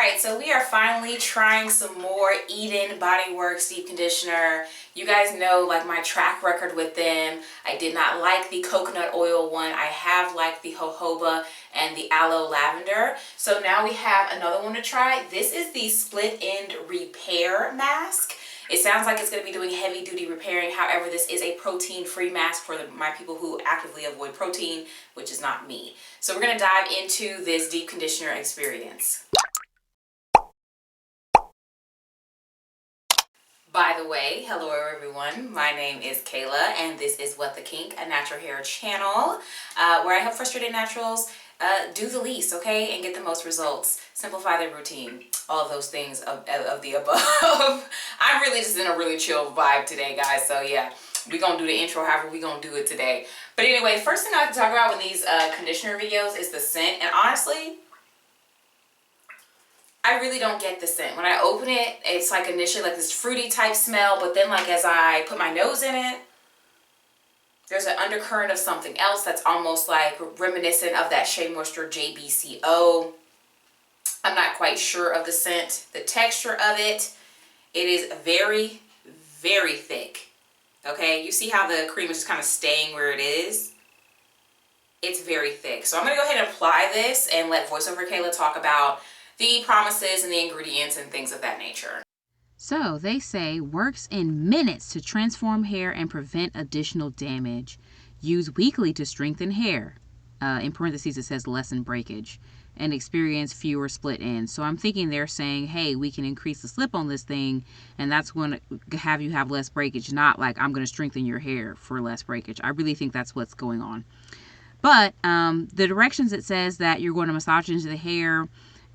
Alright, so we are finally trying some more Eden Bodyworks deep conditioner. You guys know like my track record with them. I did not like the coconut oil one. I have liked the jojoba and the aloe lavender. So now we have another one to try. This is the split end repair mask. It sounds like it's going to be doing heavy duty repairing. However, this is a protein free mask for my people who actively avoid protein, which is not me. So we're going to dive into this deep conditioner experience. By the way, hello everyone, my name is Kayla and this is What the Kink, a natural hair channel where I help frustrated naturals do the least, okay, and get the most results, simplify their routine, all of those things of the above. I'm really just in a really chill vibe today, guys, so yeah, we're gonna do the intro however we're gonna do it today. But anyway, first thing I have to talk about with these conditioner videos is the scent, and honestly, I really don't get the scent. When I open it, it's like initially like this fruity type smell, but then like as I put my nose in it, there's an undercurrent of something else that's almost like reminiscent of that Shea Moisture JBCO. I'm not quite sure of the scent. The texture of it, it is very, very thick. Okay, you see how the cream is just kind of staying where it is? It's very thick. So I'm going to go ahead and apply this and let VoiceOver Kayla talk about the promises and the ingredients and things of that nature. So they say works in minutes to transform hair and prevent additional damage. Use weekly to strengthen hair. In parentheses it says lessen breakage and experience fewer split ends. So I'm thinking they're saying, hey, we can increase the slip on this thing and that's going to have you have less breakage, not like I'm going to strengthen your hair for less breakage. I really think that's what's going on. But the directions, it says that you're going to massage into the hair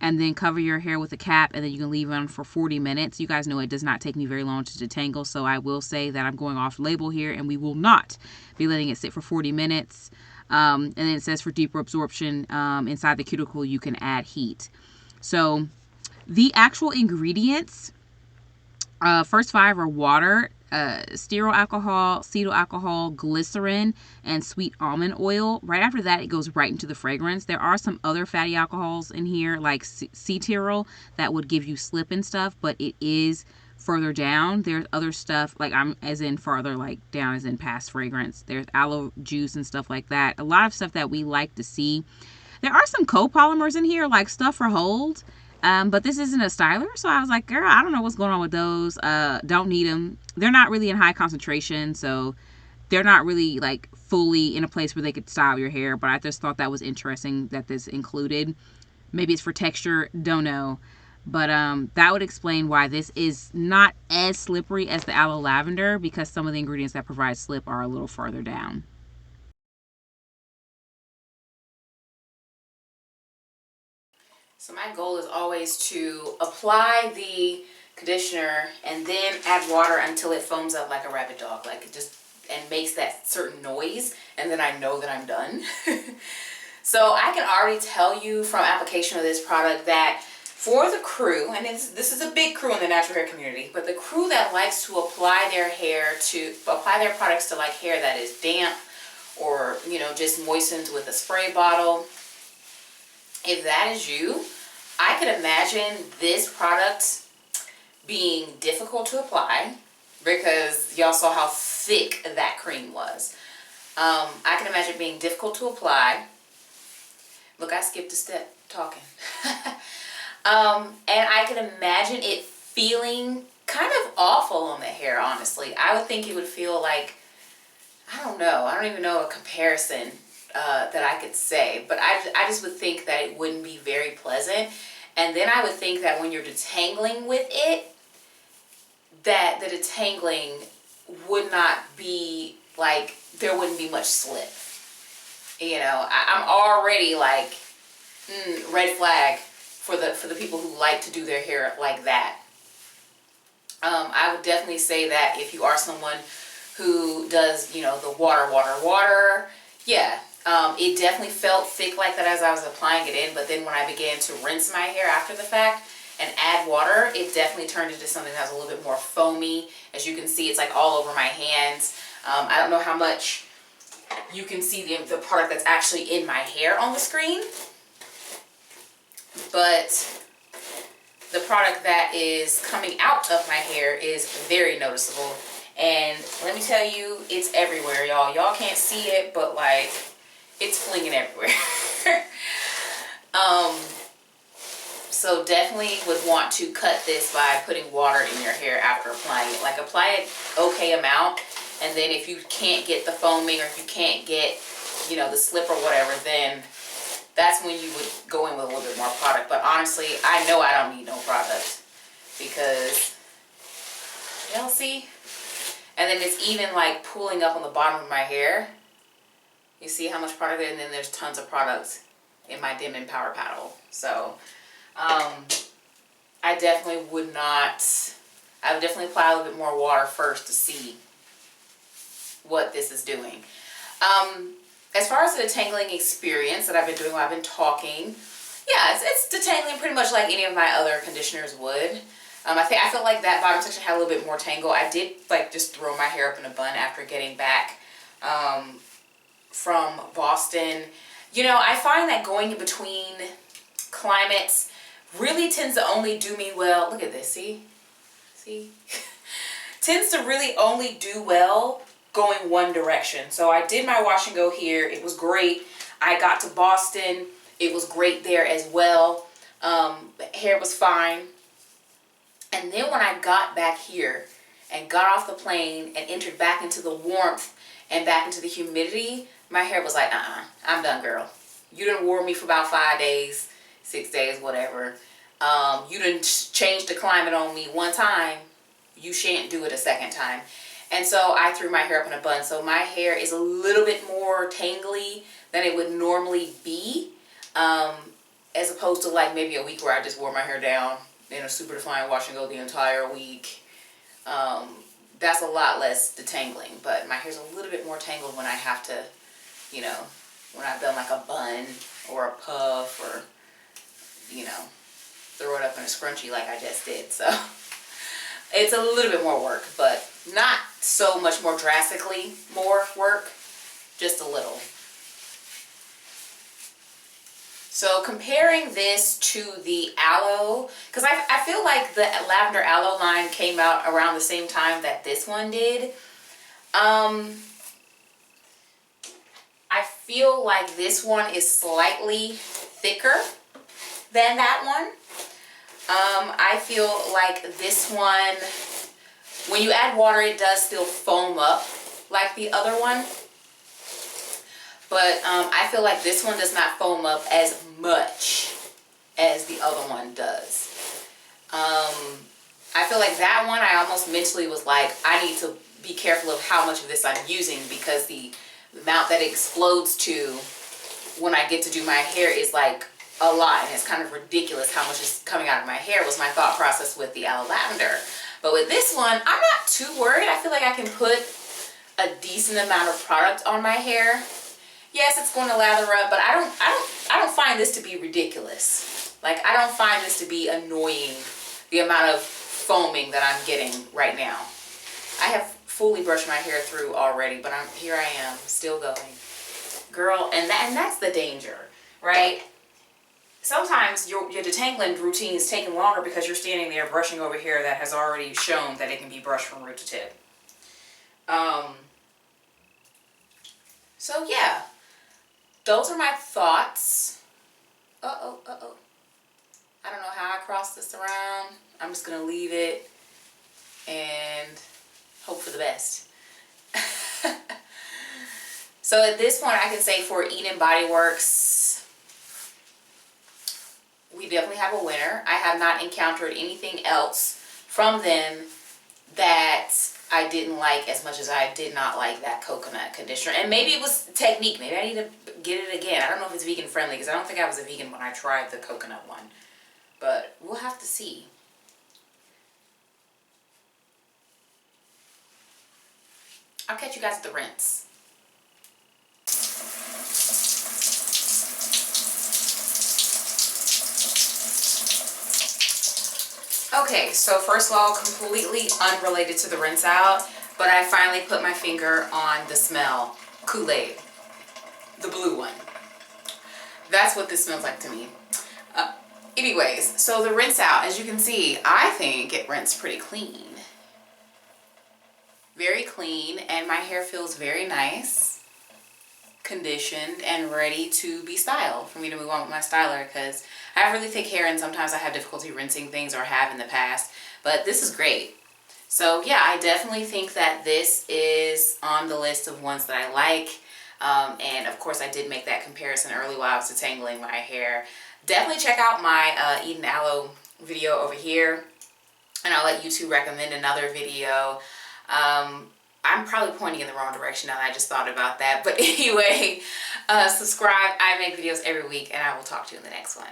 and then cover your hair with a cap, and then you can leave it on for 40 minutes. You guys know it does not take me very long to detangle, so I will say that I'm going off label here, and we will not be letting it sit for 40 minutes. And then it says for deeper absorption inside the cuticle, you can add heat. So the actual ingredients, first 5 are water, stearyl alcohol, cetyl alcohol, glycerin, and sweet almond oil. Right after that, it goes right into the fragrance. There are some other fatty alcohols in here, like cetyl, that would give you slip and stuff, but it is further down. There's other stuff, like I'm as in farther, like down as in past fragrance. There's aloe juice and stuff like that. A lot of stuff that we like to see. There are some copolymers in here, like stuff for hold. But this isn't a styler, so I was like, girl, I don't know what's going on with those. Don't need them. They're not really in high concentration, so they're not really like fully in a place where they could style your hair, but I just thought that was interesting that this included. Maybe it's for texture, don't know. But that would explain why this is not as slippery as the aloe lavender, because some of the ingredients that provide slip are a little farther down. So my goal is always to apply the conditioner and then add water until it foams up like a rabid dog, like it just and makes that certain noise, and then I know that I'm done. So I can already tell you from application of this product that for the crew, and this is a big crew in the natural hair community, but the crew that likes to apply their products to like hair that is damp or, you know, just moistened with a spray bottle, if that is you, I could imagine this product being difficult to apply because y'all saw how thick that cream was. I can imagine it being difficult to apply. Look, I skipped a step talking. And I can imagine it feeling kind of awful on the hair, honestly. I would think it would feel like, I don't know, I don't even know a comparison that I could say, but I just would think that it wouldn't be very pleasant. And then I would think that when you're detangling with it, that the detangling would not be like, there wouldn't be much slip. You know, I'm already like, red flag for the people who like to do their hair like that. I would definitely say that if you are someone who does, you know, the water, yeah. It definitely felt thick like that as I was applying it in, but then when I began to rinse my hair after the fact and add water, it definitely turned into something that was a little bit more foamy. As you can see, it's like all over my hands. I don't know how much you can see the product that's actually in my hair on the screen, but product that is coming out of my hair is very noticeable. And let me tell you, it's everywhere, y'all. Y'all can't see it, but like, it's flinging everywhere. So definitely would want to cut this by putting water in your hair after applying it. Like, apply it okay amount, and then if you can't get the foaming, or if you can't get, you know, the slip or whatever, then that's when you would go in with a little bit more product. But honestly, I know I don't need no product, because y'all see? And then it's even like pulling up on the bottom of my hair. You see how much product there? And then there's tons of products in my Dim and Power Paddle. So I definitely would not, I would definitely apply a little bit more water first to see what this is doing. As far as the detangling experience that I've been doing while I've been talking, yeah, it's detangling pretty much like any of my other conditioners would. I felt like that bottom section had a little bit more tangle. I did like just throw my hair up in a bun after getting back from Boston. You know, I find that going in between climates really tends to only do me well. Look at this, see? Tends to really only do well going one direction. So I did my wash and go here. It was great. I got to Boston. It was great there as well. Hair was fine. And then when I got back here and got off the plane and entered back into the warmth and back into the humidity, my hair was like, I'm done, girl. You done wore me for about 5 days, 6 days, whatever. You done changed the climate on me one time. You shan't do it a second time. And so I threw my hair up in a bun. So my hair is a little bit more tangly than it would normally be, as opposed to like maybe a week where I just wore my hair down in a super defined wash and go the entire week. That's a lot less detangling, but my hair's a little bit more tangled when I have to, you know, when I've done like a bun or a puff, or, you know, throw it up in a scrunchie like I just did. So it's a little bit more work, but not so much more drastically more work, just a little. So comparing this to the aloe, because I feel like the lavender aloe line came out around the same time that this one did. I feel like this one is slightly thicker than that one. I feel like this one, when you add water, it does still foam up like the other one. But I feel like this one does not foam up as much as the other one does. I feel like that one, I almost mentally was like, I need to be careful of how much of this I'm using, because the amount that it explodes to when I get to do my hair is like a lot, and it's kind of ridiculous how much is coming out of my hair, was my thought process with the aloe lavender. But with this one, I'm not too worried. I feel like I can put a decent amount of product on my hair. Yes, it's going to lather up, but I don't find this to be ridiculous. Like, I don't find this to be annoying, the amount of foaming that I'm getting right now. I have fully brushed my hair through already, but here I am, still going. Girl, and that's the danger, right? Sometimes your detangling routine is taking longer because you're standing there brushing over hair that has already shown that it can be brushed from root to tip. So yeah, those are my thoughts. I don't know how I cross this around. I'm just gonna leave it and hope for the best. So at this point, I can say for Eden Bodyworks, we definitely have a winner. I have not encountered anything else from them that I didn't like as much as I did not like that coconut conditioner. And maybe it was technique. Maybe I need to get it again. I don't know if it's vegan friendly, because I don't think I was a vegan when I tried the coconut one. But we'll have to see. I'll catch you guys at the rinse. Okay, so first of all, completely unrelated to the rinse out, but I finally put my finger on the smell. Kool-Aid. The blue one. That's what this smells like to me. Anyways, so the rinse out, as you can see, I think it rinsed pretty clean. Very clean, and my hair feels very nice, conditioned, and ready to be styled for me to move on with my styler, because I have really thick hair and sometimes I have difficulty rinsing things, or have in the past, but this is great. So yeah, I definitely think that this is on the list of ones that I like. And of course I did make that comparison early while I was detangling my hair. Definitely check out my Eden Aloe video over here, and I'll let you two recommend another video. I'm probably pointing in the wrong direction now that I just thought about that. But anyway, subscribe. I make videos every week, and I will talk to you in the next one.